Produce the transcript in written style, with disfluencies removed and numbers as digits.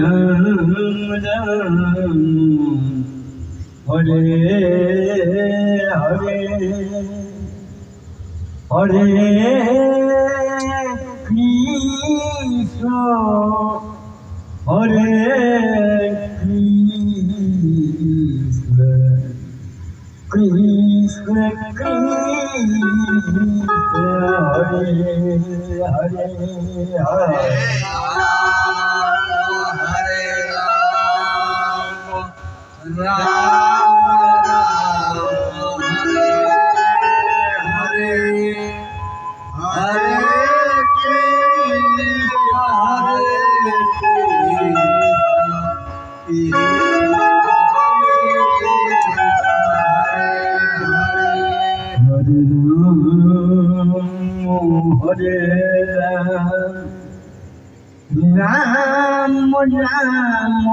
Hare Hare Hare Krishna Hare Krishna Krishna Krishna Hare Hare Hare Ram Ram Hare Hare Hare Krishna Hare Hare Ram Ram